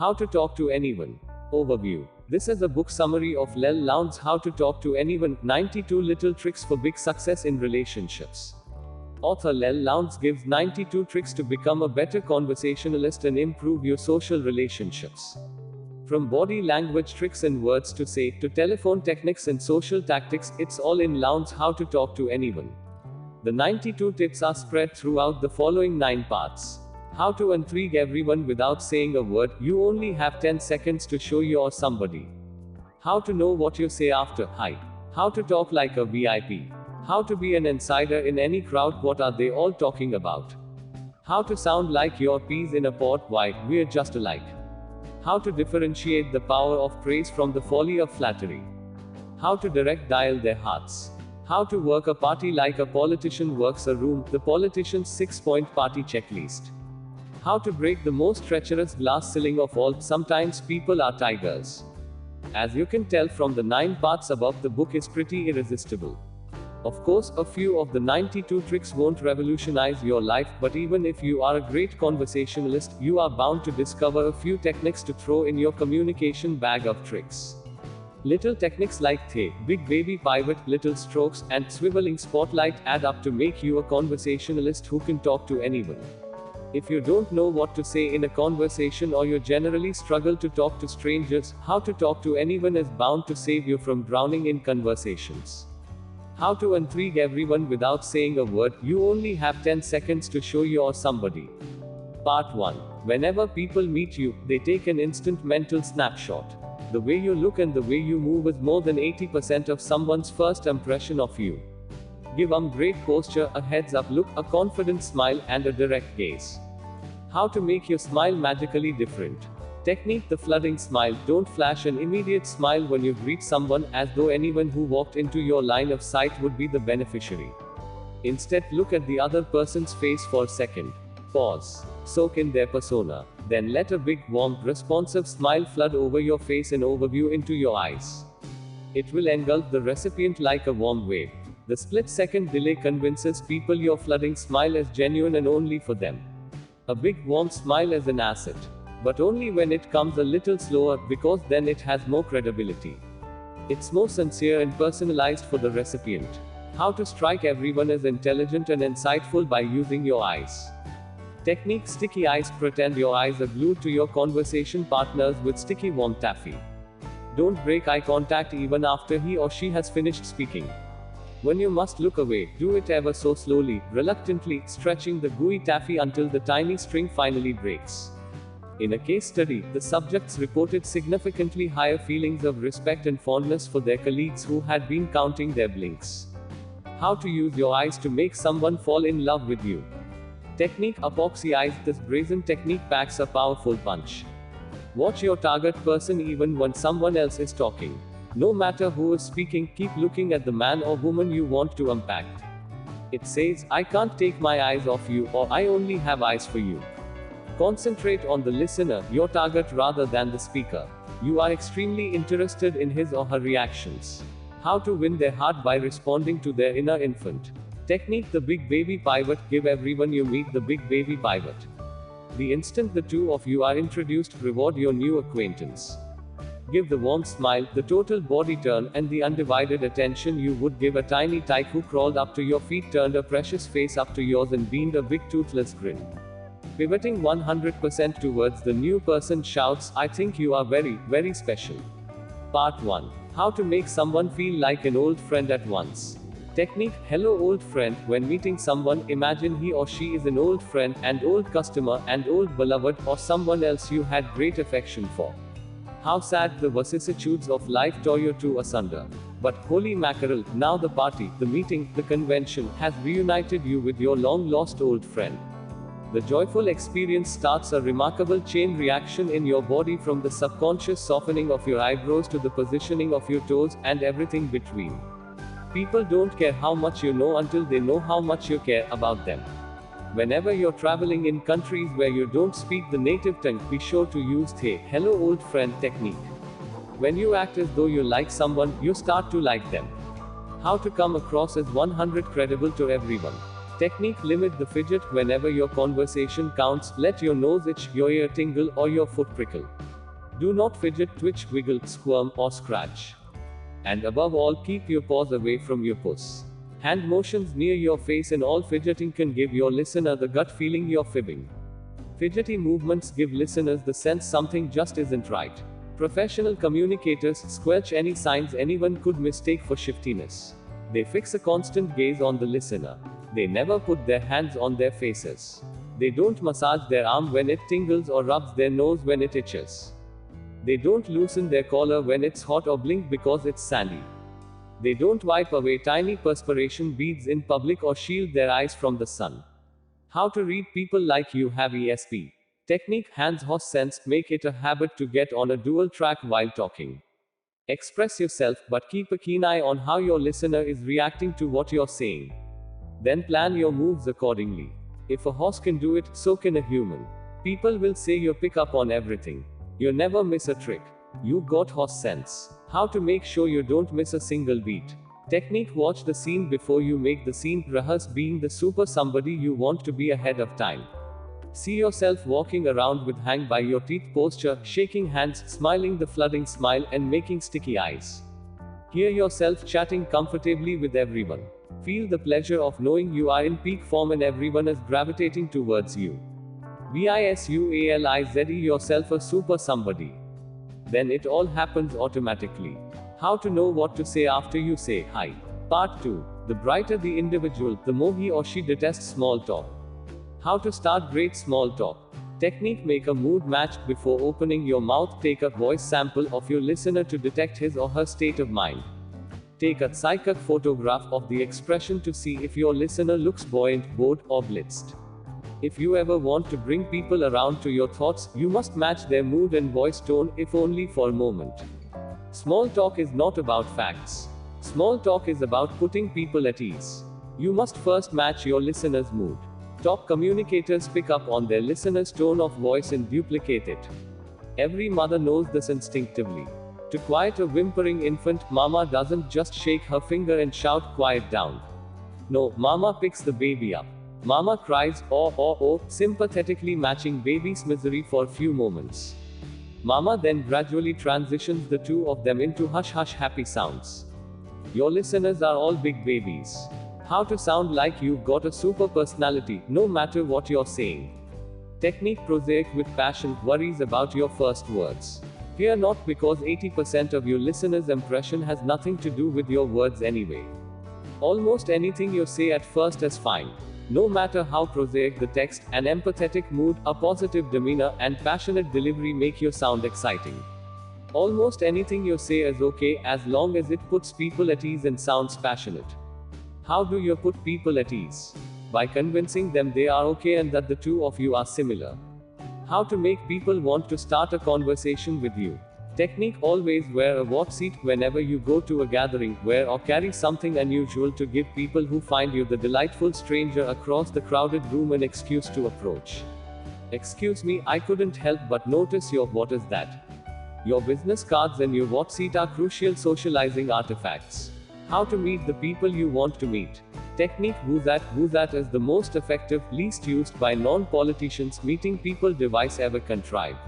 How to talk to anyone. Overview. This is a book summary of liellowndes How to Talk to Anyone, 92 Little Tricks for Big Success in Relationships. Author liellowndes gives 92 tricks to become a better conversationalist and improve your social relationships. From body language tricks and words to say, to telephone techniques and social tactics, it's all in liellowndes How to Talk to Anyone. The 92 tips are spread throughout the following 9 parts. How to intrigue everyone without saying a word, you only have 10 seconds to show you or somebody. How to know what you say after, hi. How to talk like a VIP. How to be an insider in any crowd, what are they all talking about? How to sound like your peas in a pod, why, we're just alike. How to differentiate the power of praise from the folly of flattery. How to direct dial their hearts. How to work a party like a politician works a room, the politician's 6-point party checklist. How to break the most treacherous glass ceiling of all, sometimes people are tigers. As you can tell from the 9 parts above, the book is pretty irresistible. Of course, a few of the 92 tricks won't revolutionize your life, but even if you are a great conversationalist, you are bound to discover a few techniques to throw in your communication bag of tricks. Little techniques like the big baby pivot, little strokes, and swiveling spotlight add up to make you a conversationalist who can talk to anyone. If you don't know what to say in a conversation or you generally struggle to talk to strangers, How to Talk to Anyone is bound to save you from drowning in conversations. How to intrigue everyone without saying a word, you only have 10 seconds to show you or somebody. Part 1. Whenever people meet you, they take an instant mental snapshot. The way you look and the way you move is more than 80% of someone's first impression of you. Give them great posture, a heads up look, a confident smile, and a direct gaze. How to make your smile magically different. Technique: the flooding smile. Don't flash an immediate smile when you greet someone, as though anyone who walked into your line of sight would be the beneficiary. Instead, look at the other person's face for a second. Pause. Soak in their persona. Then let a big, warm, responsive smile flood over your face and overview into your eyes. It will engulf the recipient like a warm wave. The split-second delay convinces people your flooding smile is genuine and only for them. A big, warm smile is an asset. But only when it comes a little slower, because then it has more credibility. It's more sincere and personalized for the recipient. How to strike everyone as intelligent and insightful by using your eyes. Technique: sticky eyes. Pretend your eyes are glued to your conversation partners with sticky warm taffy. Don't break eye contact even after he or she has finished speaking. When you must look away, do it ever so slowly, reluctantly, stretching the gooey taffy until the tiny string finally breaks. In a case study, the subjects reported significantly higher feelings of respect and fondness for their colleagues who had been counting their blinks. How to use your eyes to make someone fall in love with you. Technique: epoxy eyes. This brazen technique packs a powerful punch. Watch your target person even when someone else is talking. No matter who is speaking, keep looking at the man or woman you want to impact. It says, I can't take my eyes off you, or I only have eyes for you. Concentrate on the listener, your target, rather than the speaker. You are extremely interested in his or her reactions. How to win their heart by responding to their inner infant. Technique: the big baby pivot. Give everyone you meet the big baby pivot. The instant the two of you are introduced, reward your new acquaintance. Give the warm smile, the total body turn, and the undivided attention you would give a tiny tyke who crawled up to your feet, turned a precious face up to yours, and beamed a big toothless grin. Pivoting 100% towards the new person, shouts, I think you are very, very special. Part 1. How to make someone feel like an old friend at once. Technique: hello old friend. When meeting someone, imagine he or she is an old friend, and old customer, and old beloved, or someone else you had great affection for. How sad the vicissitudes of life tore you two asunder. But holy mackerel, now the party, the meeting, the convention, has reunited you with your long-lost old friend. The joyful experience starts a remarkable chain reaction in your body, from the subconscious softening of your eyebrows to the positioning of your toes, and everything between. People don't care how much you know until they know how much you care about them. Whenever you're traveling in countries where you don't speak the native tongue, be sure to use the hello old friend technique. When you act as though you like someone, you start to like them. How to come across as 100 credible to everyone. Technique: limit the fidget. Whenever your conversation counts, let your nose itch, your ear tingle, or your foot prickle. Do not fidget, twitch, wiggle, squirm, or scratch. And above all, keep your paws away from your puss. Hand motions near your face and all fidgeting can give your listener the gut feeling you're fibbing. Fidgety movements give listeners the sense something just isn't right. Professional communicators squelch any signs anyone could mistake for shiftiness. They fix a constant gaze on the listener. They never put their hands on their faces. They don't massage their arm when it tingles or rubs their nose when it itches. They don't loosen their collar when it's hot or blink because it's sandy. They don't wipe away tiny perspiration beads in public or shield their eyes from the sun. How to read people like you have ESP. Technique, hands, horse sense, make it a habit to get on a dual track while talking. Express yourself, but keep a keen eye on how your listener is reacting to what you're saying. Then plan your moves accordingly. If a horse can do it, so can a human. People will say you pick up on everything. You never miss a trick. You got horse sense. How to make sure you don't miss a single beat. Technique, watch the scene before you make the scene, rehearse being the super somebody you want to be ahead of time. See yourself walking around with hang by your teeth posture, shaking hands, smiling the flooding smile, and making sticky eyes. Hear yourself chatting comfortably with everyone. Feel the pleasure of knowing you are in peak form and everyone is gravitating towards you. Visualize yourself a super somebody. Then it all happens automatically. How to know what to say after you say hi. Part 2. The brighter the individual, the more he or she detests small talk. How to start great small talk. Technique, make a mood match before opening your mouth. Take a voice sample of your listener to detect his or her state of mind. Take a psychic photograph of the expression to see if your listener looks buoyant, bored, or blitzed. If you ever want to bring people around to your thoughts, you must match their mood and voice tone, if only for a moment. Small talk is not about facts. Small talk is about putting people at ease. You must first match your listener's mood. Top communicators pick up on their listener's tone of voice and duplicate it. Every mother knows this instinctively. To quiet a whimpering infant, mama doesn't just shake her finger and shout, "Quiet down." No, mama picks the baby up. Mama cries, oh, sympathetically matching baby's misery for a few moments. Mama then gradually transitions the two of them into hush-hush happy sounds. Your listeners are all big babies. How to sound like you've got a super personality, no matter what you're saying. Technique, prosaic with passion, worries about your first words. Fear not, because 80% of your listener's impression has nothing to do with your words anyway. Almost anything you say at first is fine. No matter how prosaic the text, an empathetic mood, a positive demeanor, and passionate delivery make you sound exciting. Almost anything you say is okay, as long as it puts people at ease and sounds passionate. How do you put people at ease? By convincing them they are okay and that the two of you are similar. How to make people want to start a conversation with you. Technique, always wear a what seat whenever you go to a gathering, wear or carry something unusual to give people who find you the delightful stranger across the crowded room an excuse to approach. Excuse me, I couldn't help but notice your what is that? Your business cards and your what seat are crucial socializing artifacts. How to meet the people you want to meet. Technique, who's that is the most effective, least used by non-politicians meeting people device ever contrived.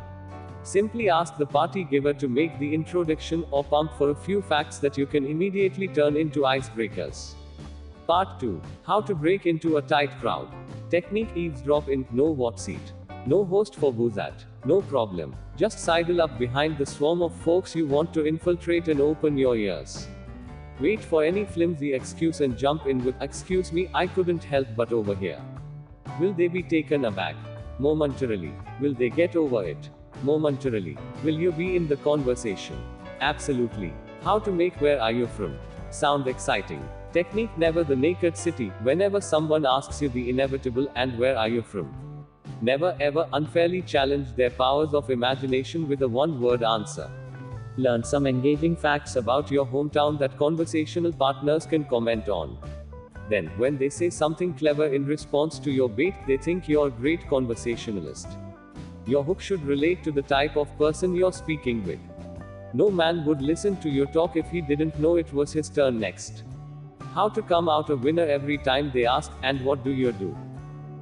Simply ask the party giver to make the introduction or pump for a few facts that you can immediately turn into icebreakers. Part 2. How to break into a tight crowd. Technique, eavesdrop in, no what seat. No host for who's that. No problem. Just sidle up behind the swarm of folks you want to infiltrate and open your ears. Wait for any flimsy excuse and jump in with, "Excuse me, I couldn't help but over here." Will they be taken aback? Momentarily. Will they get over it? Momentarily. Will you be in the conversation? Absolutely. How to make "Where are you from?" sound exciting. Technique, never the naked city. Whenever someone asks you the inevitable, "And where are you from?" Never ever unfairly challenge their powers of imagination with a one-word answer. Learn some engaging facts about your hometown that conversational partners can comment on. Then, when they say something clever in response to your bait, they think you're a great conversationalist. Your hook should relate to the type of person you're speaking with. No man would listen to your talk if he didn't know it was his turn next. How to come out a winner every time they ask, "And what do you do?"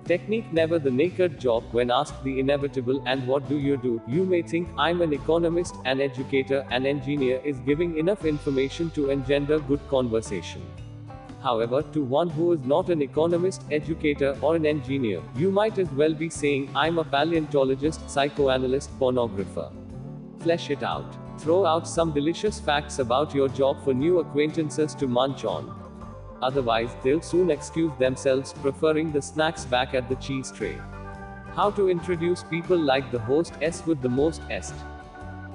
Technique: never the naked job. When asked the inevitable, "And what do you do?" you may think, "I'm an economist, an educator, an engineer," is giving enough information to engender good conversation. However, to one who is not an economist, educator, or an engineer, you might as well be saying, "I'm a paleontologist, psychoanalyst, pornographer." Flesh it out. Throw out some delicious facts about your job for new acquaintances to munch on. Otherwise, they'll soon excuse themselves, preferring the snacks back at the cheese tray. How to introduce people like the host S with the most est.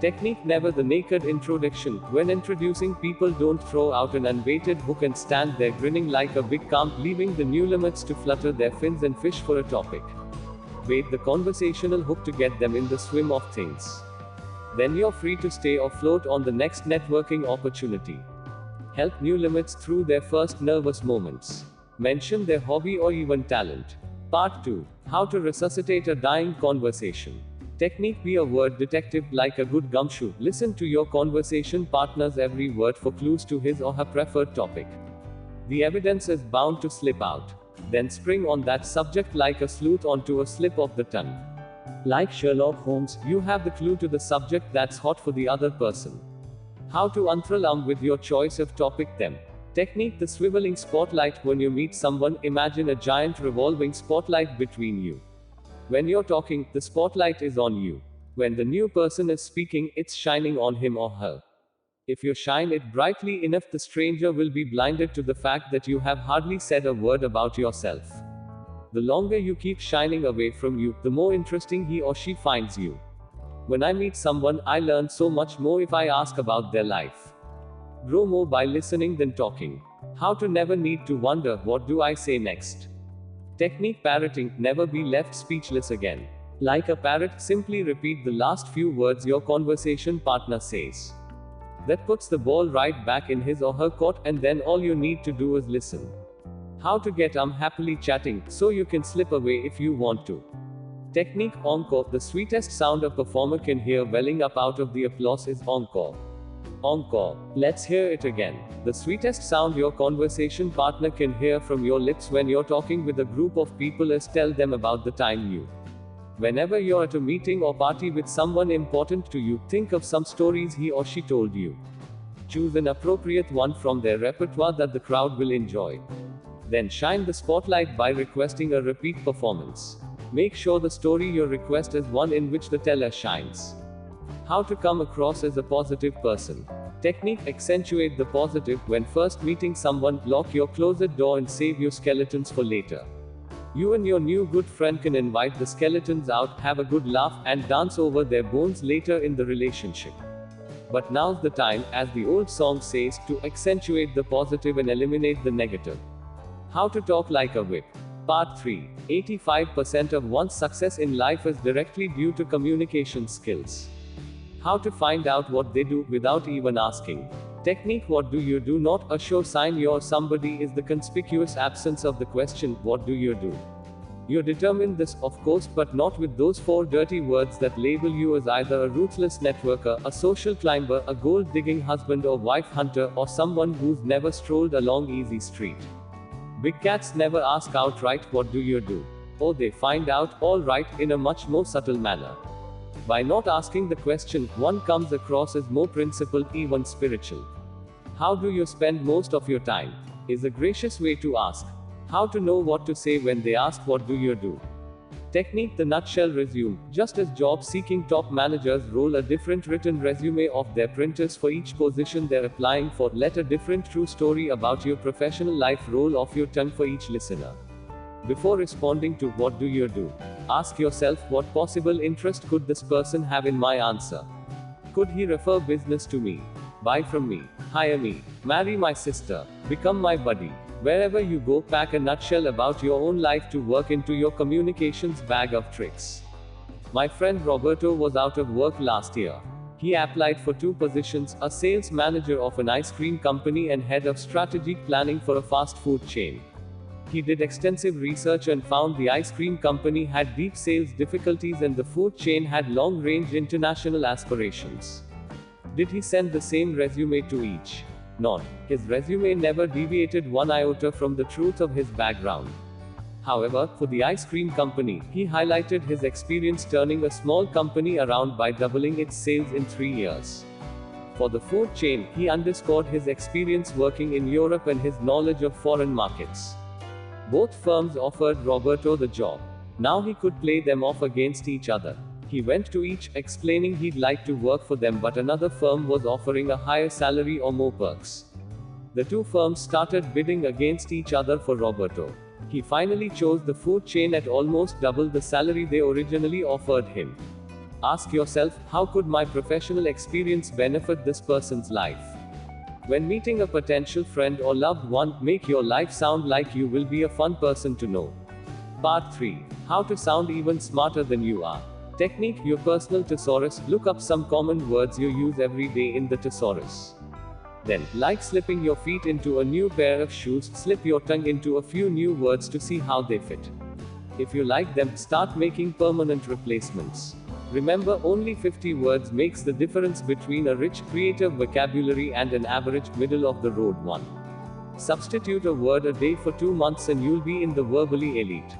Technique: never the naked introduction. When introducing people, don't throw out an unweighted hook and stand there grinning like a big carp, leaving the new limits to flutter their fins and fish for a topic. Bait the conversational hook to get them in the swim of things. Then you're free to stay or float on the next networking opportunity. Help new limits through their first nervous moments. Mention their hobby or even talent. Part 2. How to resuscitate a dying conversation. Technique: be a word detective like a good gumshoe. Listen to your conversation partner's every word for clues to his or her preferred topic. The evidence is bound to slip out. Then spring on that subject like a sleuth onto a slip of the tongue. Like Sherlock Holmes, you have the clue to the subject that's hot for the other person. How to enthrall with your choice of topic them. Technique: the swiveling spotlight. When you meet someone, imagine a giant revolving spotlight between you. When you're talking, the spotlight is on you. When the new person is speaking, it's shining on him or her. If you shine it brightly enough, the stranger will be blinded to the fact that you have hardly said a word about yourself. The longer you keep shining away from you, the more interesting he or she finds you. When I meet someone, I learn so much more if I ask about their life. Grow more by listening than talking. How to never need to wonder, "What do I say next?" Technique: parroting. Never be left speechless again. Like a parrot, simply repeat the last few words your conversation partner says. That puts the ball right back in his or her court, and then all you need to do is listen. How to get happily chatting, so you can slip away if you want to. Technique: encore. The sweetest sound a performer can hear welling up out of the applause is encore. Encore. Let's hear it again. The sweetest sound your conversation partner can hear from your lips when you're talking with a group of people is tell them about the time you. Whenever you're at a meeting or party with someone important to you, think of some stories he or she told you. Choose an appropriate one from their repertoire that the crowd will enjoy. Then shine the spotlight by requesting a repeat performance. Make sure the story you request is one in which the teller shines. How to come across as a positive person. Technique: accentuate the positive. When first meeting someone, lock your closet door and save your skeletons for later. You and your new good friend can invite the skeletons out, have a good laugh, and dance over their bones later in the relationship. But now's the time, as the old song says, to accentuate the positive and eliminate the negative. How to talk like a whip. Part 3. 85% of one's success in life is directly due to communication skills. How to find out what they do without even asking. Technique: what do you do? Not a sure sign you're somebody is the conspicuous absence of the question, "What do you do?" You determine this, of course, but not with those 4 dirty words that label you as either a ruthless networker, a social climber, a gold-digging husband or wife hunter, or someone who's never strolled along easy street. Big cats never ask outright, "What do you do?" Or they find out, "All right," in a much more subtle manner. By not asking the question, one comes across as more principled, even spiritual. How do you spend most of your time? Is a gracious way to ask. How to know what to say when they ask, "What do you do?" Technique: the nutshell resume. Just as job-seeking top managers roll a different written resume off their printers for each position they're applying for, let a different true story about your professional life roll off your tongue for each listener. Before responding to "What do you do?" ask yourself, what possible interest could this person have in my answer? Could he refer business to me? Buy from me? Hire me? Marry my sister? Become my buddy? Wherever you go, pack a nutshell about your own life to work into your communications bag of tricks. My friend Roberto was out of work last year. He applied for 2 positions, a sales manager of an ice cream company and head of strategic planning for a fast food chain. He did extensive research and found the ice cream company had deep sales difficulties and the food chain had long-range international aspirations. Did he send the same resume to each? Not. His resume never deviated one iota from the truth of his background. However, for the ice cream company, he highlighted his experience turning a small company around by doubling its sales in 3 years. For the food chain, he underscored his experience working in Europe and his knowledge of foreign markets. Both firms offered Roberto the job. Now he could play them off against each other. He went to each, explaining he'd like to work for them, but another firm was offering a higher salary or more perks. The two firms started bidding against each other for Roberto. He finally chose the food chain at almost double the salary they originally offered him. Ask yourself, how could my professional experience benefit this person's life? When meeting a potential friend or loved one, make your life sound like you will be a fun person to know. Part 3. How to sound even smarter than you are. Technique, your personal thesaurus. Look up some common words you use every day in the thesaurus. Then, like slipping your feet into a new pair of shoes, slip your tongue into a few new words to see how they fit. If you like them, start making permanent replacements. Remember, only 50 words makes the difference between a rich, creative vocabulary and an average, middle-of-the-road one. Substitute a word a day for 2 months and you'll be in the verbally elite.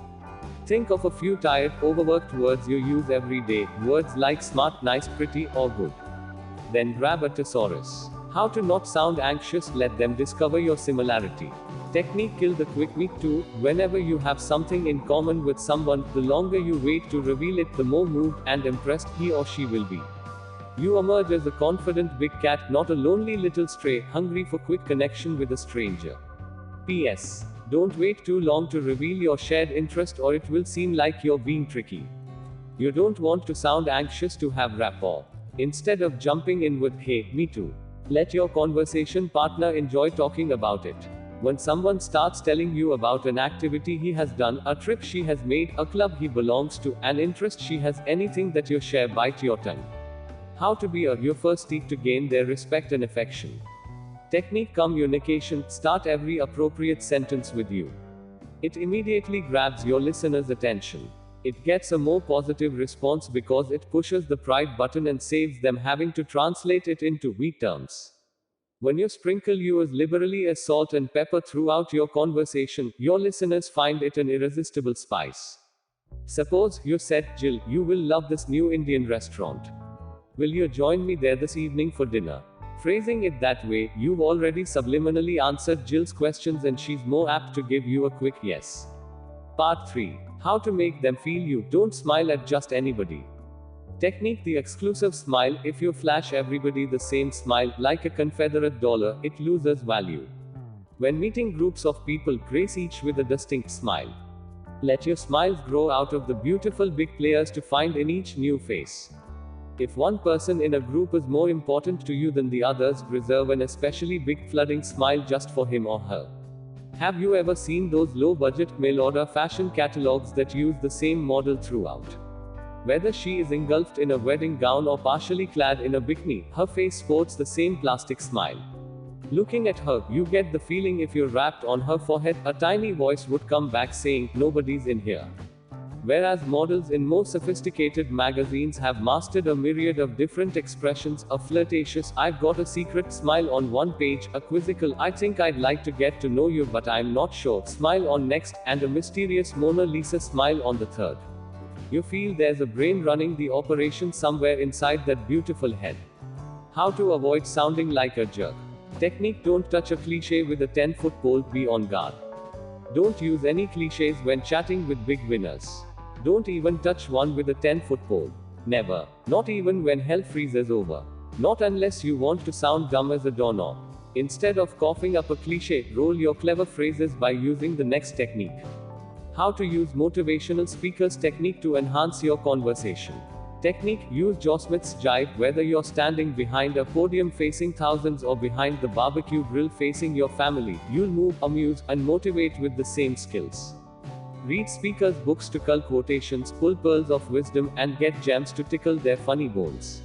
Think of a few tired, overworked words you use every day, words like smart, nice, pretty, or good. Then grab a thesaurus. How to not sound anxious, let them discover your similarity. Technique, kill the quick me too. Whenever you have something in common with someone, the longer you wait to reveal it, the more moved and impressed he or she will be. You emerge as a confident big cat, not a lonely little stray, hungry for quick connection with a stranger. P.S. Don't wait too long to reveal your shared interest or it will seem like you're being tricky. You don't want to sound anxious to have rapport. Instead of jumping in with, hey, me too. Let your conversation partner enjoy talking about it. When someone starts telling you about an activity he has done, a trip she has made, a club he belongs to, an interest she has, anything that you share, bite your tongue. How to be your first step to gain their respect and affection. Technique, communication. Start every appropriate sentence with you. It immediately grabs your listener's attention. It gets a more positive response because it pushes the pride button and saves them having to translate it into we terms. When you sprinkle you as liberally as salt and pepper throughout your conversation, your listeners find it an irresistible spice. Suppose you said, Jill, you will love this new Indian restaurant. Will you join me there this evening for dinner? Phrasing it that way, you've already subliminally answered Jill's questions and she's more apt to give you a quick yes. Part 3. How to make them feel you. Don't smile at just anybody. Technique, the exclusive smile. If you flash everybody the same smile, like a Confederate dollar, it loses value. When meeting groups of people, grace each with a distinct smile. Let your smiles grow out of the beautiful big players to find in each new face. If one person in a group is more important to you than the others, reserve an especially big flooding smile just for him or her. Have you ever seen those low-budget, mail-order fashion catalogs that use the same model throughout? Whether she is engulfed in a wedding gown or partially clad in a bikini, her face sports the same plastic smile. Looking at her, you get the feeling if you rapped on her forehead, a tiny voice would come back saying, nobody's in here. Whereas models in more sophisticated magazines have mastered a myriad of different expressions, a flirtatious, I've got a secret smile on one page, a quizzical, I think I'd like to get to know you but I'm not sure smile on next, and a mysterious Mona Lisa smile on the third. You feel there's a brain running the operation somewhere inside that beautiful head. How to avoid sounding like a jerk. Technique, don't touch a cliché with a 10-foot pole, be on guard. Don't use any clichés when chatting with big winners. Don't even touch one with a 10-foot pole. Never. Not even when hell freezes over. Not unless you want to sound dumb as a doorknob. Instead of coughing up a cliché, roll your clever phrases by using the next technique. How to use motivational speakers technique to enhance your conversation. Technique, use Joe Smith's jive. Whether you're standing behind a podium facing thousands or behind the barbecue grill facing your family, you'll move, amuse, and motivate with the same skills. Read speakers' books to cull quotations, pull pearls of wisdom, and get gems to tickle their funny bones.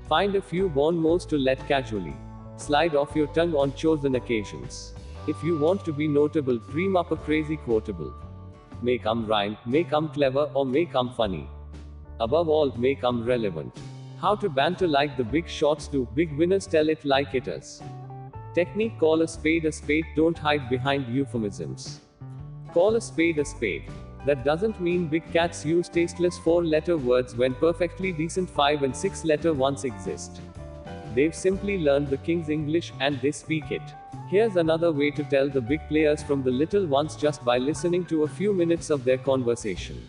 Find a few bon mots to let casually slide off your tongue on chosen occasions. If you want to be notable, dream up a crazy quotable. Make 'em rhyme, make 'em clever, or make 'em funny. Above all, make 'em relevant. How to banter like the big shots do. Big winners tell it like it is. Technique, call a spade, don't hide behind euphemisms. Call a spade a spade. That doesn't mean big cats use tasteless 4-letter words when perfectly decent 5 and 6-letter ones exist. They've simply learned the king's English, and they speak it. Here's another way to tell the big players from the little ones just by listening to a few minutes of their conversation.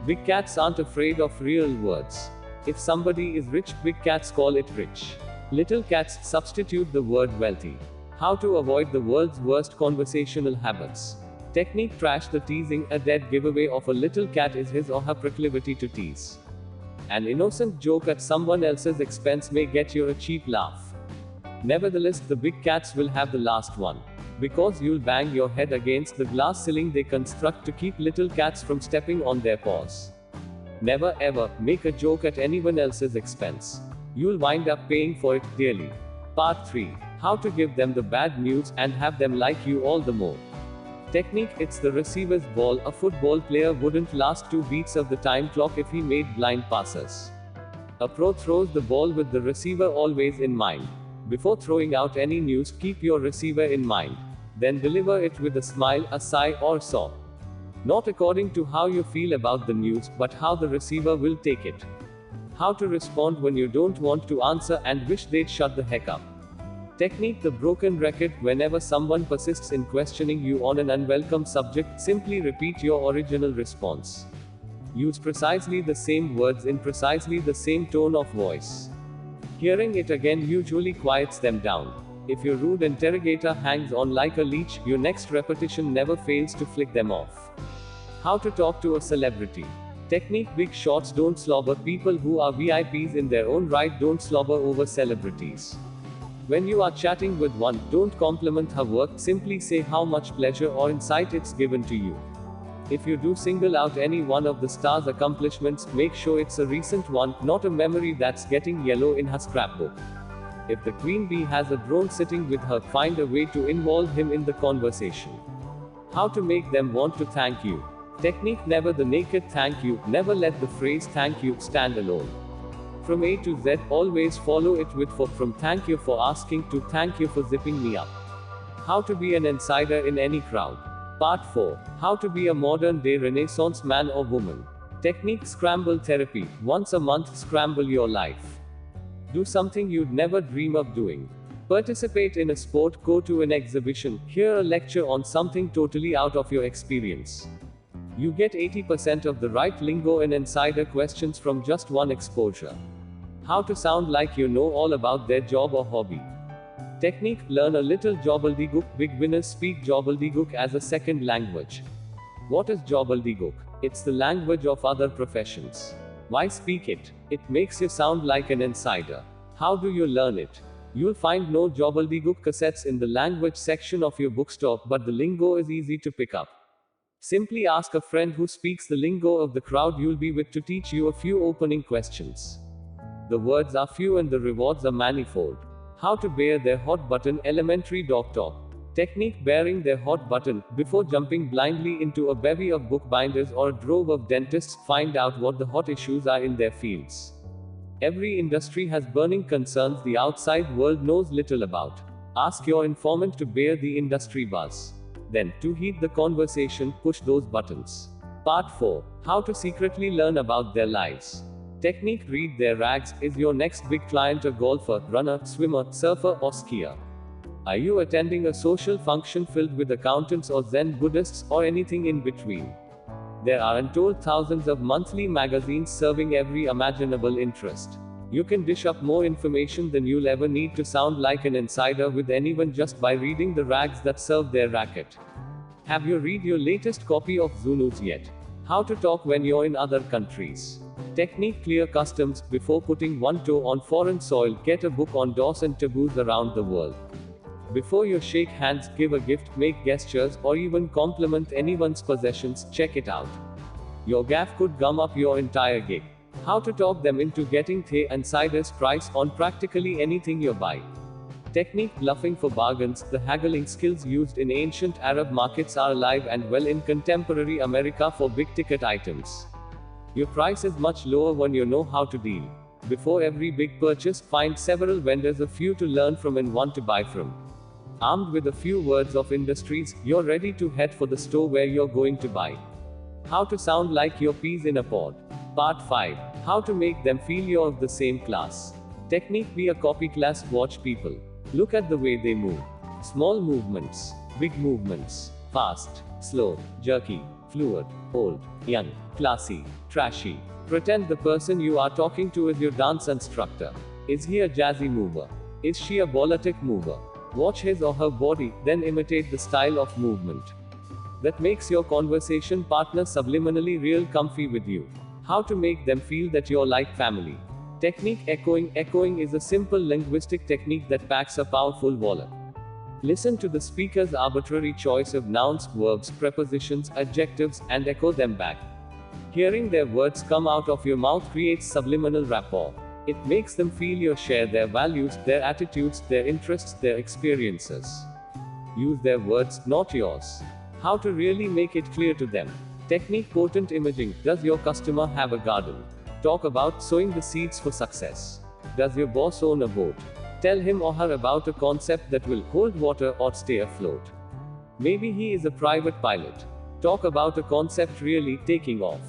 Big cats aren't afraid of real words. If somebody is rich, big cats call it rich. Little cats substitute the word wealthy. How to avoid the world's worst conversational habits. Technique: trash the teasing. A dead giveaway of a little cat is his or her proclivity to tease. An innocent joke at someone else's expense may get you a cheap laugh. Nevertheless, the big cats will have the last one. Because you'll bang your head against the glass ceiling they construct to keep little cats from stepping on their paws. Never ever make a joke at anyone else's expense. You'll wind up paying for it dearly. Part 3. How to give them the bad news and have them like you all the more. Technique: it's the receiver's ball. A football player wouldn't last 2 beats of the time clock if he made blind passes. A pro throws the ball with the receiver always in mind. Before throwing out any news, keep your receiver in mind. Then deliver it with a smile, a sigh, or sob. Not according to how you feel about the news, but how the receiver will take it. How to respond when you don't want to answer and wish they'd shut the heck up. Technique: the broken record. Whenever someone persists in questioning you on an unwelcome subject, simply repeat your original response. Use precisely the same words in precisely the same tone of voice. Hearing it again usually quiets them down. If your rude interrogator hangs on like a leech, your next repetition never fails to flick them off. How to talk to a celebrity. Technique: big shots don't slobber. People who are VIPs in their own right don't slobber over celebrities. When you are chatting with one, don't compliment her work, simply say how much pleasure or insight it's given to you. If you do single out any one of the star's accomplishments, make sure it's a recent one, not a memory that's getting yellow in her scrapbook. If the queen bee has a drone sitting with her, find a way to involve him in the conversation. How to make them want to thank you. Technique: never the naked thank you. Never let the phrase thank you stand alone. From A to Z, always follow it with from thank you for asking to thank you for zipping me up. How to be an insider in any crowd. Part 4. How to be a modern day Renaissance man or woman. Technique: scramble therapy. Once a month, scramble your life. Do something you'd never dream of doing. Participate in a sport, go to an exhibition, hear a lecture on something totally out of your experience. You get 80% of the right lingo and insider questions from just one exposure. How to sound like you know all about their job or hobby. Technique: learn a little gobbledygook. Big winners speak gobbledygook as a second language. What is gobbledygook? It's the language of other professions. Why speak it? It makes you sound like an insider. How do you learn it? You'll find no gobbledygook cassettes in the language section of your bookstore, but the lingo is easy to pick up. Simply ask a friend who speaks the lingo of the crowd you'll be with to teach you a few opening questions. The words are few and the rewards are manifold. How to bear their hot button. Elementary dog talk. Technique: bearing their hot button. Before jumping blindly into a bevy of bookbinders or a drove of dentists, find out what the hot issues are in their fields. Every industry has burning concerns the outside world knows little about. Ask your informant to bear the industry buzz. Then, to heat the conversation, push those buttons. Part 4. How to secretly learn about their lives. Technique: read their rags. Is your next big client a golfer, runner, swimmer, surfer, or skier? Are you attending a social function filled with accountants or Zen Buddhists, or anything in between? There are untold thousands of monthly magazines serving every imaginable interest. You can dish up more information than you'll ever need to sound like an insider with anyone just by reading the rags that serve their racket. Have you read your latest copy of Zunu's yet? How to talk when you're in other countries. Technique: clear customs. Before putting one toe on foreign soil, get a book on laws and taboos around the world. Before you shake hands, give a gift, make gestures, or even compliment anyone's possessions, check it out. Your gaffe could gum up your entire gig. How to talk them into getting the insider's price on practically anything you buy. Technique: bluffing for bargains. The haggling skills used in ancient Arab markets are alive and well in contemporary America for big ticket items. Your price is much lower when you know how to deal. Before every big purchase, find several vendors, a few to learn from and one to buy from. Armed with a few words of industries, you're ready to head for the store where you're going to buy. How to sound like your peas in a pod. Part 5. How to make them feel you're of the same class. Technique: be a copy class, watch people. Look at the way they move. Small movements, big movements, fast, slow, jerky, fluid, old, young, classy, trashy. Pretend the person you are talking to is your dance instructor. Is he a jazzy mover? Is she a balletic mover? Watch his or her body, then imitate the style of movement that makes your conversation partner subliminally real comfy with you. How to make them feel that you're like family. Technique: echoing. Echoing is a simple linguistic technique that packs a powerful wallop. Listen to the speaker's arbitrary choice of nouns, verbs, prepositions, adjectives, and echo them back. Hearing their words come out of your mouth creates subliminal rapport. It makes them feel you share their values, their attitudes, their interests, their experiences. Use their words, not yours. How to really make it clear to them. Technique: potent imaging. Does your customer have a garden? Talk about sowing the seeds for success. Does your boss own a boat? Tell him or her about a concept that will hold water or stay afloat. Maybe he is a private pilot. Talk about a concept really taking off.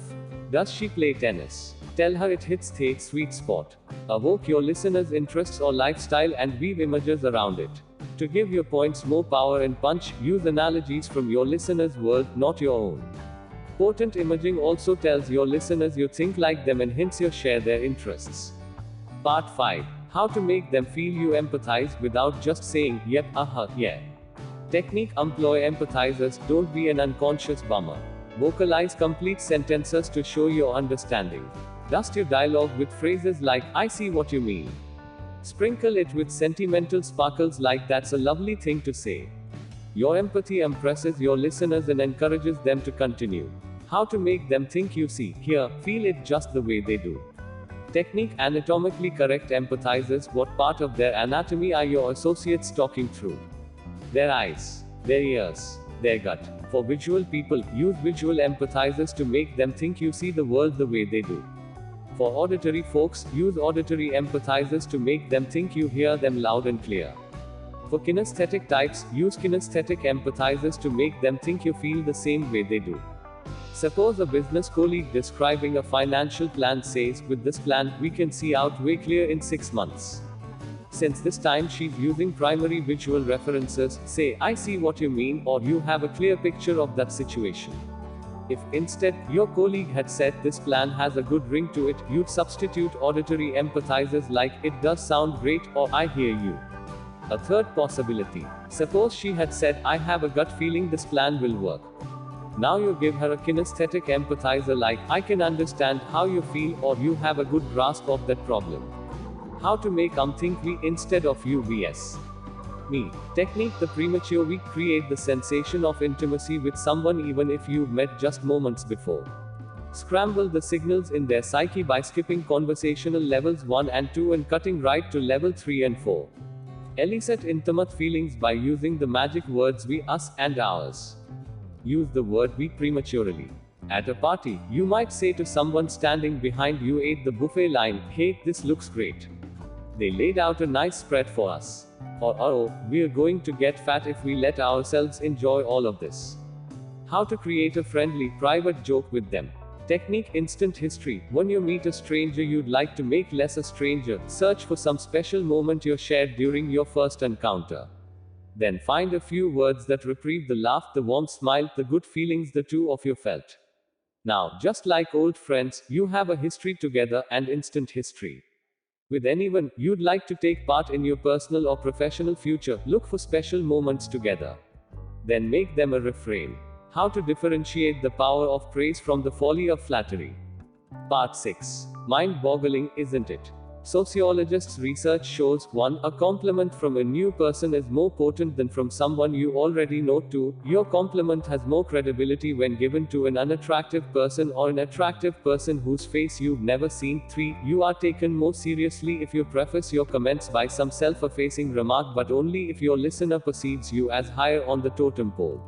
Does she play tennis? Tell her it hits the sweet spot. Evoke your listeners' interests or lifestyle and weave images around it. To give your points more power and punch, use analogies from your listeners' world, not your own. Potent imaging also tells your listeners you think like them and hints you share their interests. Part 5. How to make them feel you empathize without just saying, yep, yeah. Technique: employ empathizers, don't be an unconscious bummer. Vocalize complete sentences to show your understanding. Dust your dialogue with phrases like, I see what you mean. Sprinkle it with sentimental sparkles like, that's a lovely thing to say. Your empathy impresses your listeners and encourages them to continue. How to make them think you see, hear, feel it just the way they do. Technique: anatomically correct empathizers. What part of their anatomy are your associates talking through? Their eyes, their ears, their gut. For visual people, use visual empathizers to make them think you see the world the way they do. For auditory folks, use auditory empathizers to make them think you hear them loud and clear. For kinesthetic types, use kinesthetic empathizers to make them think you feel the same way they do. Suppose a business colleague describing a financial plan says, with this plan, we can see out way clear in 6 months. Since this time she's using primary visual references, say, I see what you mean, or you have a clear picture of that situation. If, instead, your colleague had said this plan has a good ring to it, you'd substitute auditory empathizers like, it does sound great, or I hear you. A third possibility. Suppose she had said, I have a gut feeling this plan will work. Now you give her a kinesthetic empathizer like, I can understand how you feel, or you have a good grasp of that problem. How to make think we instead of you vs. me. Technique: the premature we create the sensation of intimacy with someone even if you've met just moments before. Scramble the signals in their psyche by skipping conversational levels 1 and 2 and cutting right to level 3 and 4. Elicit intimate feelings by using the magic words we, us, and ours. Use the word we prematurely. At a party, you might say to someone standing behind you at the buffet line, hey, this looks great. They laid out a nice spread for us. Or, oh, we're going to get fat if we let ourselves enjoy all of this. How to create a friendly, private joke with them. Technique: instant history. When you meet a stranger you'd like to make less a stranger, search for some special moment you shared during your first encounter. Then find a few words that reprieve the laugh, the warm smile, the good feelings the two of you felt. Now, just like old friends, you have a history together, and instant history. With anyone you'd like to take part in your personal or professional future, look for special moments together. Then make them a refrain. How to differentiate the power of praise from the folly of flattery. Part 6. Mind-boggling, isn't it? Sociologists' research shows 1. A compliment from a new person is more potent than from someone you already know. 2. Your compliment has more credibility when given to an unattractive person or an attractive person whose face you've never seen. 3. You are taken more seriously if you preface your comments by some self-effacing remark, but only if your listener perceives you as higher on the totem pole.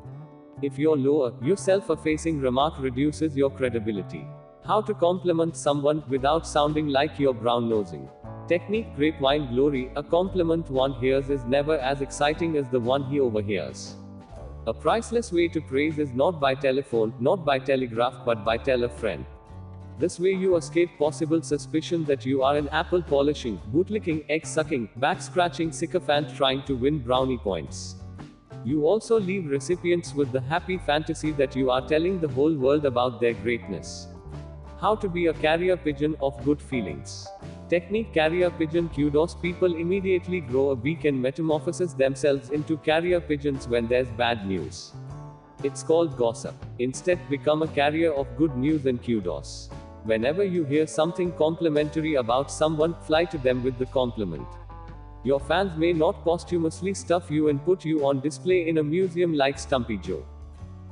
If you're lower, your self-effacing remark reduces your credibility. How to compliment someone without sounding like you're brown-nosing. Technique grapevine glory, a compliment one hears is never as exciting as the one he overhears. A priceless way to praise is not by telephone, not by telegraph, but by tell a friend. This way you escape possible suspicion that you are an apple polishing, bootlicking, egg sucking, back scratching sycophant trying to win brownie points. You also leave recipients with the happy fantasy that you are telling the whole world about their greatness. How to be a carrier pigeon of good feelings. Technique carrier pigeon kudos. People immediately grow a beak and metamorphoses themselves into carrier pigeons when there's bad news. It's called gossip. Instead, become a carrier of good news and kudos. Whenever you hear something complimentary about someone, fly to them with the compliment. Your fans may not posthumously stuff you and put you on display in a museum like Stumpy Joe.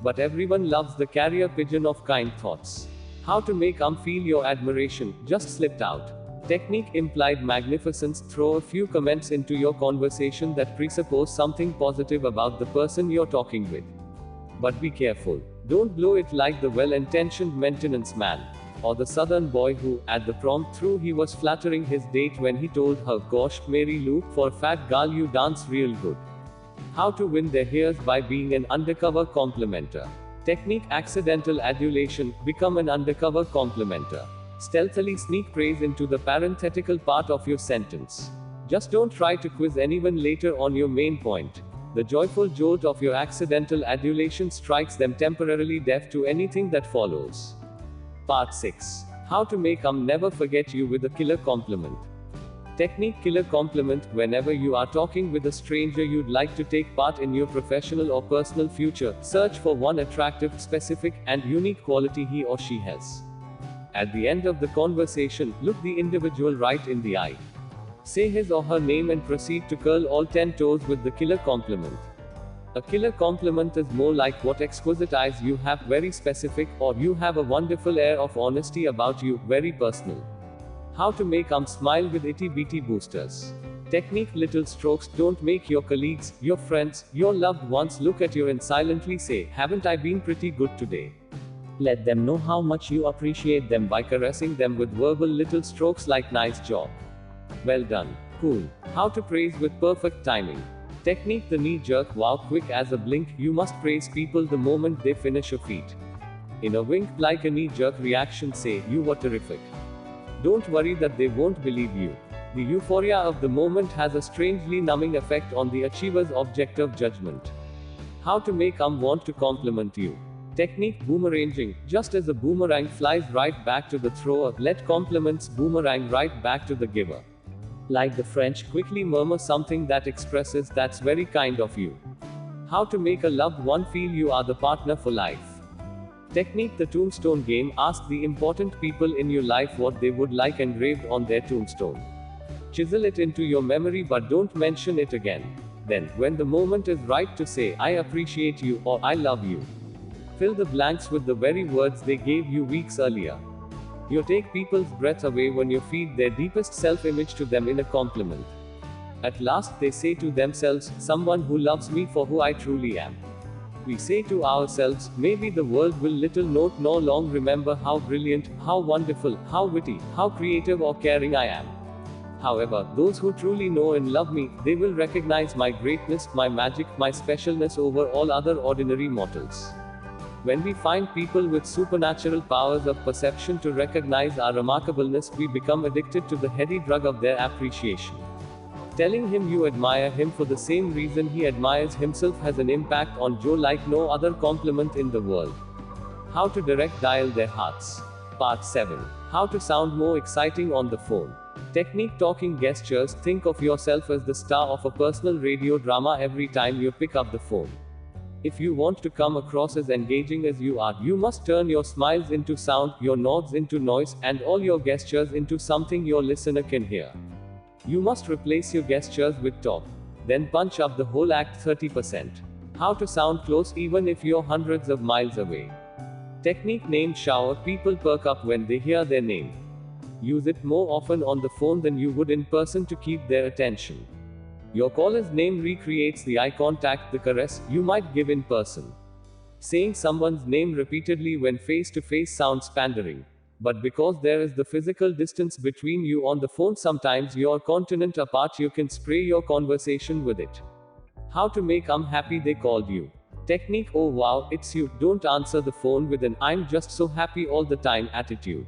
But everyone loves the carrier pigeon of kind thoughts. How to make feel your admiration, just slipped out. Technique implied magnificence. Throw a few comments into your conversation that presuppose something positive about the person you're talking with. But be careful. Don't blow it like the well-intentioned maintenance man. Or the southern boy who, at the prom, threw he was flattering his date when he told her, "Gosh, Mary Lou, for a fat gal you dance real good." How to win their ears by being an undercover complimenter. Technique accidental adulation. Become an undercover complimenter. Stealthily sneak praise into the parenthetical part of your sentence. Just don't try to quiz anyone later on your main point. The joyful jolt of your accidental adulation strikes them temporarily deaf to anything that follows. Part 6. How to make never forget you with a killer compliment. Technique killer compliment. Whenever you are talking with a stranger you'd like to take part in your professional or personal future, search for one attractive, specific, and unique quality he or she has. At the end of the conversation, look the individual right in the eye. Say his or her name and proceed to curl all 10 toes with the killer compliment. A killer compliment is more like what exquisite eyes you have, very specific, or you have a wonderful air of honesty about you, very personal. How to make smile with itty bitty boosters. Technique little strokes. Don't make your colleagues, your friends, your loved ones look at you and silently say, "Haven't I been pretty good today?" Let them know how much you appreciate them by caressing them with verbal little strokes like "Nice job," "Well done," "Cool." How to praise with perfect timing. Technique the knee jerk. Wow, quick as a blink. You must praise people the moment they finish a feat. In a wink, like a knee jerk reaction, say, "You were terrific." Don't worry that they won't believe you. The euphoria of the moment has a strangely numbing effect on the achiever's objective judgment. How to make want to compliment you. Technique boomeranging. Just as a boomerang flies right back to the thrower, let compliments boomerang right back to the giver. Like the French, quickly murmur something that expresses "That's very kind of you." How to make a loved one feel you are the partner for life. Technique the tombstone game. Ask the important people in your life what they would like engraved on their tombstone. Chisel it into your memory but don't mention it again. Then, when the moment is right to say, "I appreciate you," or "I love you," fill the blanks with the very words they gave you weeks earlier. You take people's breath away when you feed their deepest self-image to them in a compliment. At last they say to themselves, "Someone who loves me for who I truly am." We say to ourselves, "Maybe the world will little note nor long remember how brilliant, how wonderful, how witty, how creative or caring I am." However, those who truly know and love me, they will recognize my greatness, my magic, my specialness over all other ordinary mortals. When we find people with supernatural powers of perception to recognize our remarkableness, we become addicted to the heady drug of their appreciation. Telling him you admire him for the same reason he admires himself has an impact on Joe like no other compliment in the world. How to direct dial their hearts. Part 7. How to sound more exciting on the phone. Technique talking gestures. Think of yourself as the star of a personal radio drama every time you pick up the phone. If you want to come across as engaging as you are, you must turn your smiles into sound, your nods into noise, and all your gestures into something your listener can hear. You must replace your gestures with talk. Then punch up the whole act 30%. How to sound close even if you're hundreds of miles away. Technique name shower. People perk up when they hear their name. Use it more often on the phone than you would in person to keep their attention. Your caller's name recreates the eye contact, the caress, you might give in person. Saying someone's name repeatedly when face to face sounds pandering. But because there is the physical distance between you on the phone, sometimes you're continent apart, you can spray your conversation with it. How to make happy they called you. Technique: oh wow, it's you. Don't answer the phone with an "I'm just so happy all the time" attitude.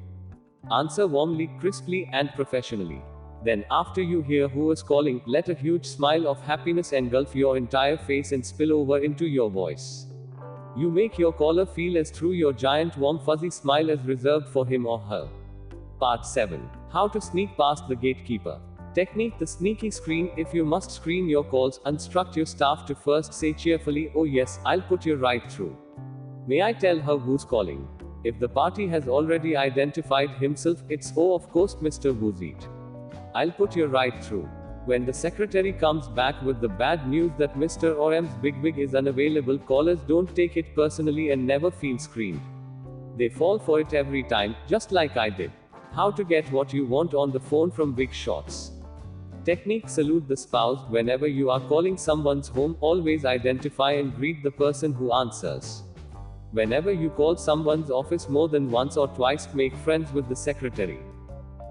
Answer warmly, crisply, and professionally. Then, after you hear who is calling, let a huge smile of happiness engulf your entire face and spill over into your voice. You make your caller feel as through your giant warm fuzzy smile is reserved for him or her. Part 7. How to sneak past the gatekeeper. Technique: the sneaky screen. If you must screen your calls, instruct your staff to first say cheerfully, "Oh yes, I'll put you right through. May I tell her who's calling?" If the party has already identified himself, it's, "Oh of course, Mr. Woozit. I'll put you right through." When the secretary comes back with the bad news that Mr. or M's big is unavailable, callers don't take it personally and never feel screened. They fall for it every time, just like I did. How to get what you want on the phone from big shots. Technique: salute the spouse. Whenever you are calling someone's home, always identify and greet the person who answers. Whenever you call someone's office more than once or twice, make friends with the secretary.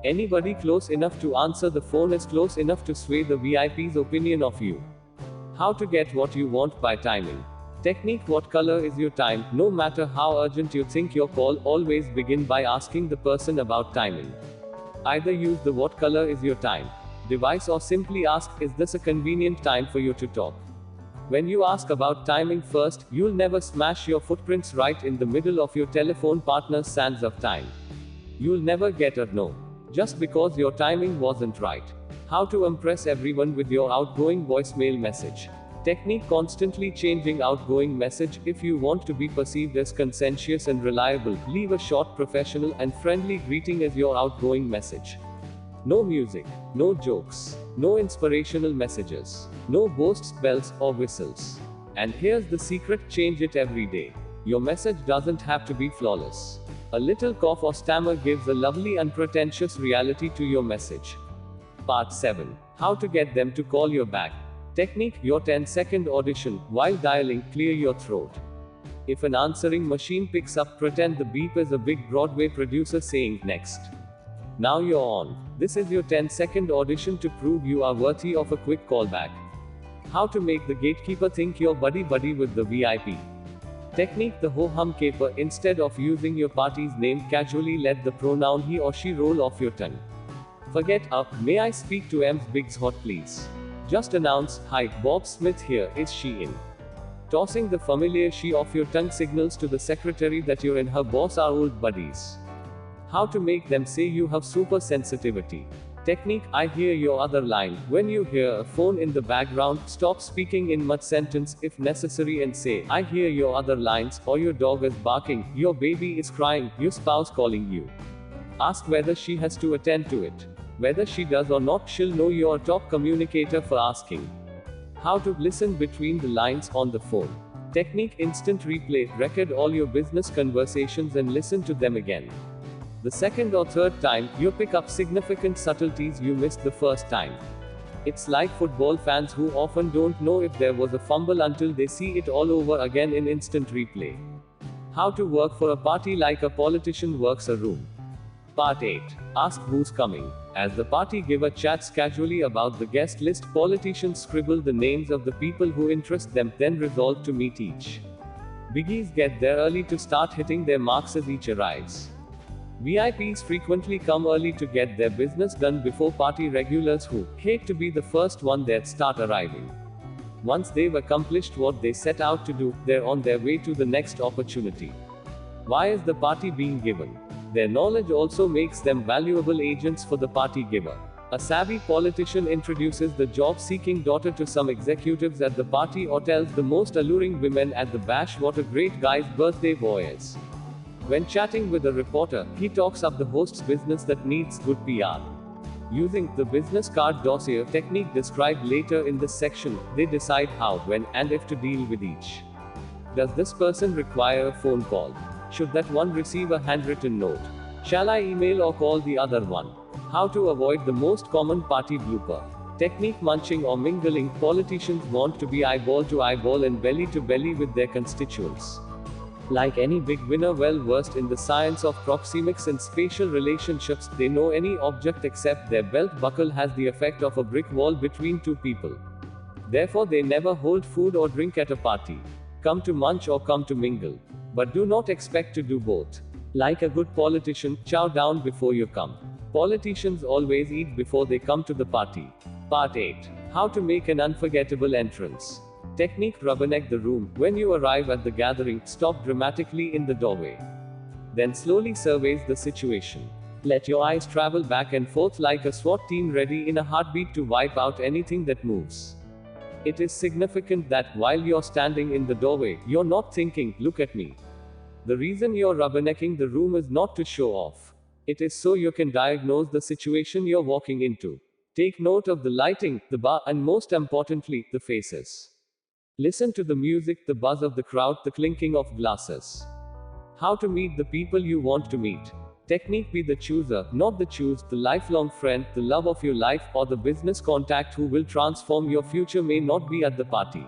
Anybody close enough to answer the phone is close enough to sway the VIP's opinion of you. How to get what you want by timing. Technique: what color is your time? No matter how urgent you think your call, always begin by asking the person about timing. Either use the "what color is your time" device or simply ask, "Is this a convenient time for you to talk?" When you ask about timing first, you'll never smash your footprints right in the middle of your telephone partner's sands of time. You'll never get a no, just because your timing wasn't right. How to impress everyone with your outgoing voicemail message. Technique: constantly changing outgoing message. If you want to be perceived as conscientious and reliable, leave a short, professional, and friendly greeting as your outgoing message. No music, no jokes, no inspirational messages, no boasts, bells, or whistles. And here's the secret: change it every day. Your message doesn't have to be flawless. A little cough or stammer gives a lovely, unpretentious reality to your message. Part 7. How to get them to call you back. Technique: your 10-second audition. While dialing, clear your throat. If an answering machine picks up, pretend the beep is a big Broadway producer saying, "Next." Now you're on. This is your 10-second audition to prove you are worthy of a quick callback. How to make the gatekeeper think you're buddy with the VIP. Technique: the ho-hum caper. Instead of using your party's name casually, let the pronoun he or she roll off your tongue. Forget "May I speak to M's Big's Hot please?" Just announce, "Hi, Bob Smith here, is she in?" Tossing the familiar she off your tongue signals to the secretary that you and her boss are old buddies. How to make them say you have super sensitivity. Technique: I hear your other line. When you hear a phone in the background, stop speaking in mid-sentence, if necessary, and say, "I hear your other lines," or "Your dog is barking, your baby is crying, your spouse calling you." Ask whether she has to attend to it. Whether she does or not, she'll know you're a top communicator for asking. How to listen between the lines on the phone. Technique: instant replay. Record all your business conversations and listen to them again. The second or third time, you pick up significant subtleties you missed the first time. It's like football fans who often don't know if there was a fumble until they see it all over again in instant replay. How to work for a party like a politician works a room. Part 8. Ask who's coming. As the party giver chats casually about the guest list, politicians scribble the names of the people who interest them, then resolve to meet each. Biggies get there early to start hitting their marks as each arrives. VIPs frequently come early to get their business done before party regulars who hate to be the first one there start arriving. Once they've accomplished what they set out to do, they're on their way to the next opportunity. Why is the party being given? Their knowledge also makes them valuable agents for the party giver. A savvy politician introduces the job-seeking daughter to some executives at the party, or tells the most alluring women at the bash what a great guy's birthday boy is. When chatting with a reporter, he talks up the host's business that needs good PR. Using the business card dossier technique described later in this section, they decide how, when, and if to deal with each. Does this person require a phone call? Should that one receive a handwritten note? Shall I email or call the other one? How to avoid the most common party blooper. Technique: munching or mingling. Politicians want to be eyeball to eyeball and belly to belly with their constituents. Like any big winner well versed in the science of proxemics and spatial relationships, they know any object except their belt buckle has the effect of a brick wall between two people. Therefore, they never hold food or drink at a party. Come to munch or come to mingle. But do not expect to do both. Like a good politician, chow down before you come. Politicians always eat before they come to the party. Part 8. How to make an unforgettable entrance. Technique: rubberneck the room. When you arrive at the gathering, stop dramatically in the doorway. Then slowly surveys the situation. Let your eyes travel back and forth like a SWAT team ready in a heartbeat to wipe out anything that moves. It is significant that, while you're standing in the doorway, you're not thinking, "Look at me." The reason you're rubbernecking the room is not to show off. It is so you can diagnose the situation you're walking into. Take note of the lighting, the bar, and most importantly, the faces. Listen to the music, the buzz of the crowd, the clinking of glasses. How to meet the people you want to meet. Technique: be the chooser, not the choose. The lifelong friend, the love of your life, or the business contact who will transform your future may not be at the party.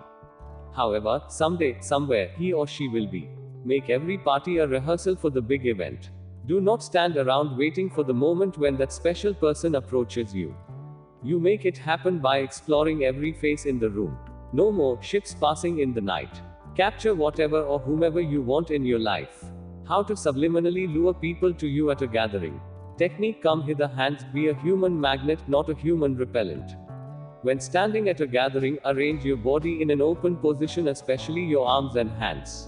However, someday, somewhere, he or she will be. Make every party a rehearsal for the big event. Do not stand around waiting for the moment when that special person approaches you. You make it happen by exploring every face in the room. No more ships passing in the night. Capture whatever or whomever you want in your life. How to subliminally lure people to you at a gathering. Technique: come hither hands, be a human magnet, not a human repellent. When standing at a gathering, arrange your body in an open position, especially your arms and hands.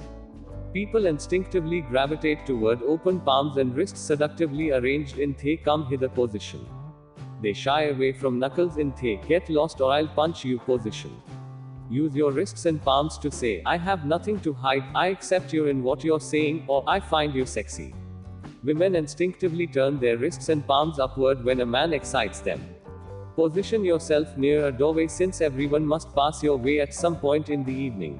People instinctively gravitate toward open palms and wrists seductively arranged in the come hither position. They shy away from knuckles in the get lost or I'll punch you position. Use your wrists and palms to say, "I have nothing to hide, I accept you in what you're saying," or "I find you sexy." Women instinctively turn their wrists and palms upward when a man excites them. Position yourself near a doorway since everyone must pass your way at some point in the evening.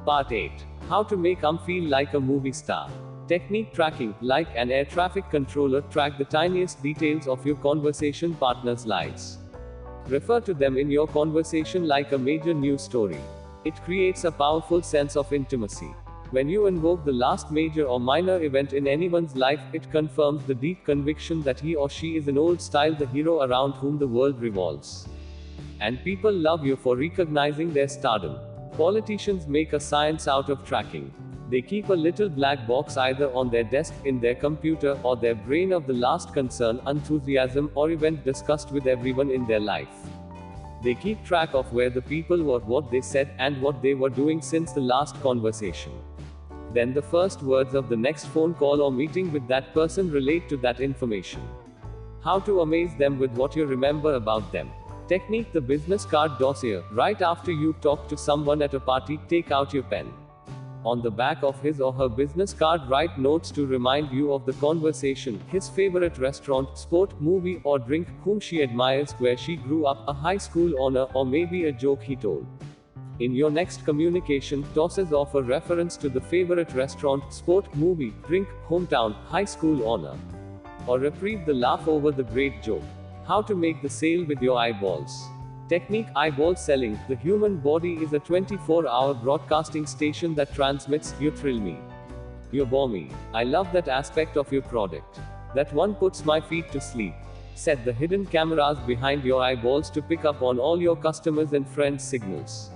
Part 8. How to make feel like a movie star. Technique: tracking. Like an air traffic controller, track the tiniest details of your conversation partner's lives. Refer to them in your conversation like a major news story. It creates a powerful sense of intimacy. When you invoke the last major or minor event in anyone's life, it confirms the deep conviction that he or she is in old style the hero around whom the world revolves. And people love you for recognizing their stardom. Politicians make a science out of tracking. They keep a little black box either on their desk, in their computer, or their brain of the last concern, enthusiasm, or event discussed with everyone in their life. They keep track of where the people were, what they said, and what they were doing since the last conversation. Then the first words of the next phone call or meeting with that person relate to that information. How to amaze them with what you remember about them. Technique: the business card dossier. Right after you talk to someone at a party, take out your pen. On the back of his or her business card, write notes to remind you of the conversation, his favorite restaurant, sport, movie, or drink, whom she admires, where she grew up, a high school honor, or maybe a joke he told. In your next communication, tosses off a reference to the favorite restaurant, sport, movie, drink, hometown, high school honor. Or reprieve the laugh over the great joke. How to make the sale with your eyeballs. Technique: eyeball selling. The human body is a 24-hour broadcasting station that transmits, "You thrill me. You bore me. I love that aspect of your product. That one puts my feet to sleep." Set the hidden cameras behind your eyeballs to pick up on all your customers' and friends' signals.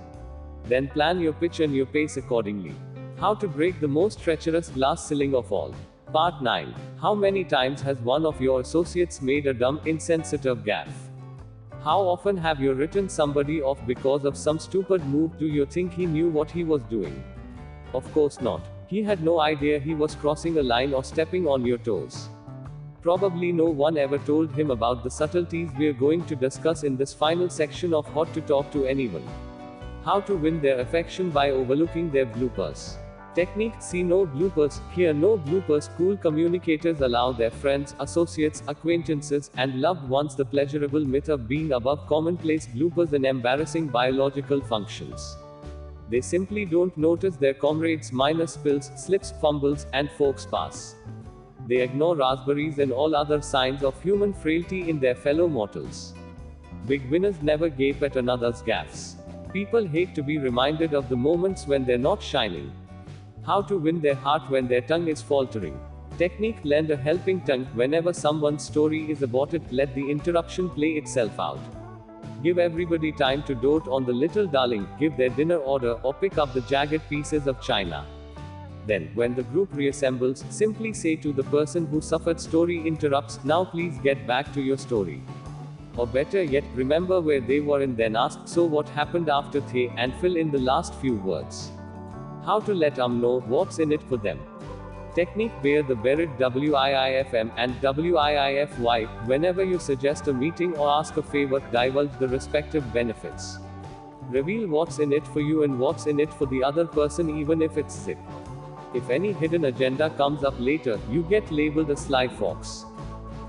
Then plan your pitch and your pace accordingly. How to break the most treacherous glass ceiling of all. Part 9. How many times has one of your associates made a dumb, insensitive gaffe? How often have you written somebody off because of some stupid move? Do you think he knew what he was doing? Of course not. He had no idea he was crossing a line or stepping on your toes. Probably no one ever told him about the subtleties we're going to discuss in this final section of Hot to Talk to Anyone. How to win their affection by overlooking their bloopers. Technique: see no bloopers, hear no bloopers. Cool communicators allow their friends, associates, acquaintances, and loved ones the pleasurable myth of being above commonplace bloopers and embarrassing biological functions. They simply don't notice their comrades' minor spills, slips, fumbles, and faux pas. They ignore raspberries and all other signs of human frailty in their fellow mortals. Big winners never gape at another's gaffes. People hate to be reminded of the moments when they're not shining. How to win their heart when their tongue is faltering. Technique: lend a helping tongue. Whenever someone's story is aborted, let the interruption play itself out. Give everybody time to dote on the little darling, give their dinner order, or pick up the jagged pieces of china. Then, when the group reassembles, simply say to the person who suffered story interrupts, "Now please get back to your story." Or better yet, remember where they were and then ask, "So what happened after the," and fill in the last few words. How to let know what's in it for them. Technique: bear the buried WIIFM and WIIFY. Whenever you suggest a meeting or ask a favor, divulge the respective benefits. Reveal what's in it for you and what's in it for the other person, even if it's zip. If any hidden agenda comes up later, you get labeled a sly fox.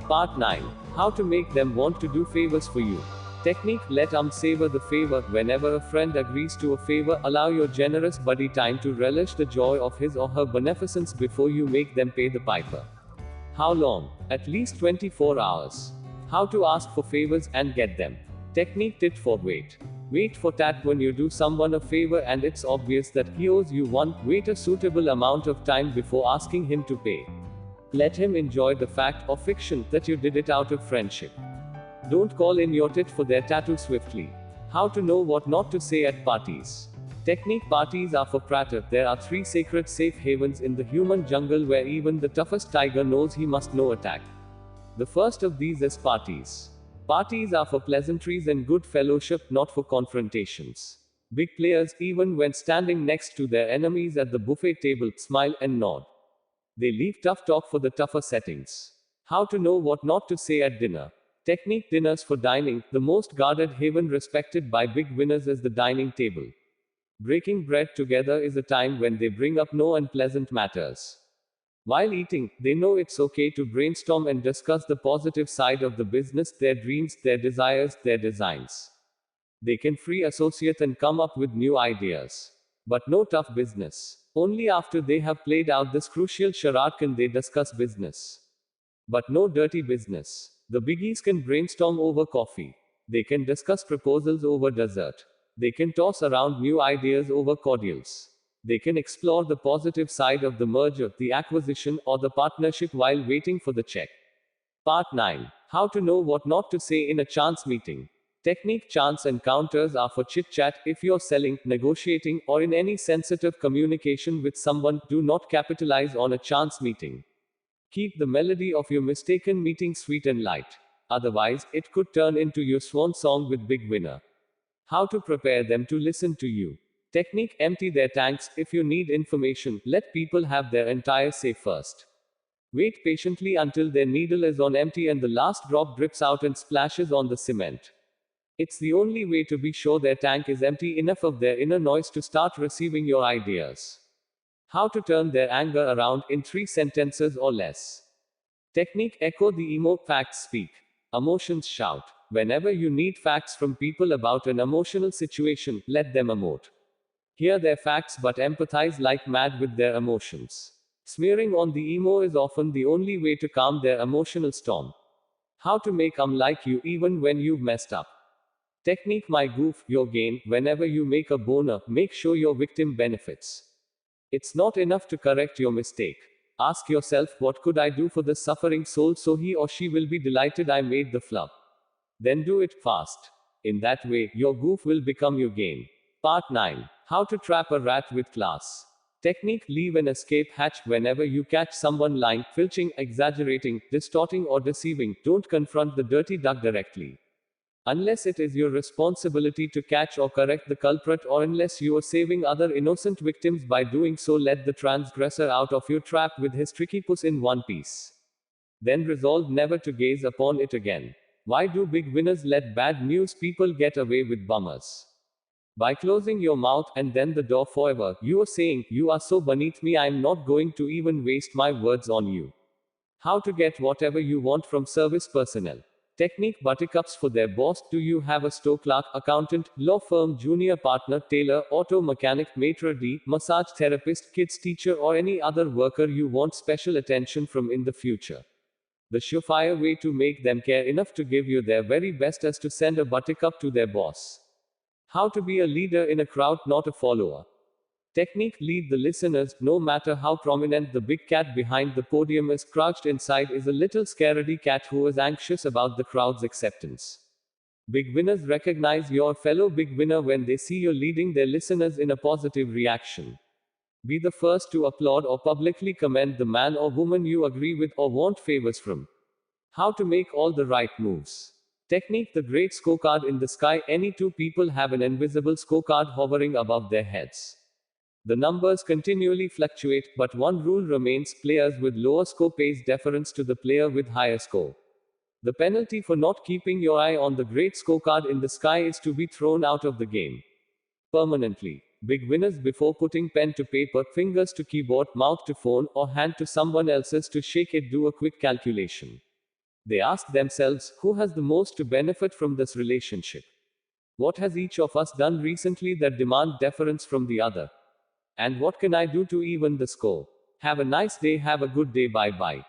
Part 9. How to make them want to do favors for you. Technique: let savor the favor. Whenever a friend agrees to a favor, allow your generous buddy time to relish the joy of his or her beneficence before you make them pay the piper. How long? At least 24 hours. How to ask for favors and get them. Technique: tit for wait. Wait for tat. When you do someone a favor and it's obvious that he owes you one, wait a suitable amount of time before asking him to pay. Let him enjoy the fact, or fiction, that you did it out of friendship. Don't call in your tit for their tattoo swiftly. How to know what not to say at parties. Technique: parties are for prater. There are 3 sacred safe havens in the human jungle where even the toughest tiger knows he must no attack. The first of these is parties. Parties are for pleasantries and good fellowship, not for confrontations. Big players, even when standing next to their enemies at the buffet table, smile and nod. They leave tough talk for the tougher settings. How to know what not to say at dinner. Technique: dinners for dining. The most guarded haven respected by big winners is the dining table. Breaking bread together is a time when they bring up no unpleasant matters. While eating, they know it's okay to brainstorm and discuss the positive side of the business, their dreams, their desires, their designs. They can free associate and come up with new ideas. But no tough business. Only after they have played out this crucial charade can they discuss business. But no dirty business. The biggies can brainstorm over coffee. They can discuss proposals over dessert. They can toss around new ideas over cordials. They can explore the positive side of the merger, the acquisition, or the partnership while waiting for the check. Part 9. How to know what not to say in a chance meeting. Technique: chance encounters are for chit chat. If you're selling, negotiating, or in any sensitive communication with someone, do not capitalize on a chance meeting. Keep the melody of your mistaken meeting sweet and light. Otherwise, it could turn into your swan song with big winner. How to prepare them to listen to you. Technique: empty their tanks. If you need information, let people have their entire say first. Wait patiently until their needle is on empty and the last drop drips out and splashes on the cement. It's the only way to be sure their tank is empty enough of their inner noise to start receiving your ideas. How to turn their anger around in 3 sentences or less. Technique: echo the emo. Facts speak. Emotions shout. Whenever you need facts from people about an emotional situation, let them emote. Hear their facts but empathize like mad with their emotions. Smearing on the emo is often the only way to calm their emotional storm. How to make like you even when you've messed up. Technique: my goof, your gain. Whenever you make a boner, make sure your victim benefits. It's not enough to correct your mistake. Ask yourself, what could I do for this suffering soul so he or she will be delighted I made the flub? Then do it fast. In that way, your goof will become your gain. Part 9. How to trap a rat with class. Technique: leave an escape hatch. Whenever you catch someone lying, filching, exaggerating, distorting, or deceiving, don't confront the dirty duck directly. Unless it is your responsibility to catch or correct the culprit, or unless you are saving other innocent victims by doing so, let the transgressor out of your trap with his tricky puss in one piece. Then resolve never to gaze upon it again. Why do big winners let bad news people get away with bummers? By closing your mouth and then the door forever, you are saying, "You are so beneath me, I'm not going to even waste my words on you." How to get whatever you want from service personnel. Technique: buttercups for their boss. Do you have a store clerk, accountant, law firm, junior partner, tailor, auto mechanic, maitre d', massage therapist, kids teacher, or any other worker you want special attention from in the future? The surefire way to make them care enough to give you their very best is to send a buttercup to their boss. How to be a leader in a crowd, not a follower. Technique: lead the listeners. No matter how prominent the big cat behind the podium is, crouched inside is a little scaredy cat who is anxious about the crowd's acceptance. Big winners recognize your fellow big winner when they see you leading their listeners in a positive reaction. Be the first to applaud or publicly commend the man or woman you agree with or want favors from. How to make all the right moves. Technique: the great scorecard in the sky. Any two people have an invisible scorecard hovering above their heads. The numbers continually fluctuate, but one rule remains: players with lower score pays deference to the player with higher score. The penalty for not keeping your eye on the great scorecard in the sky is to be thrown out of the game permanently. Big winners, before putting pen to paper, fingers to keyboard, mouth to phone, or hand to someone else's to shake it, do a quick calculation. They ask themselves, who has the most to benefit from this relationship? What has each of us done recently that demand deference from the other? And what can I do to even the score? Have a nice day, have a good day, bye bye.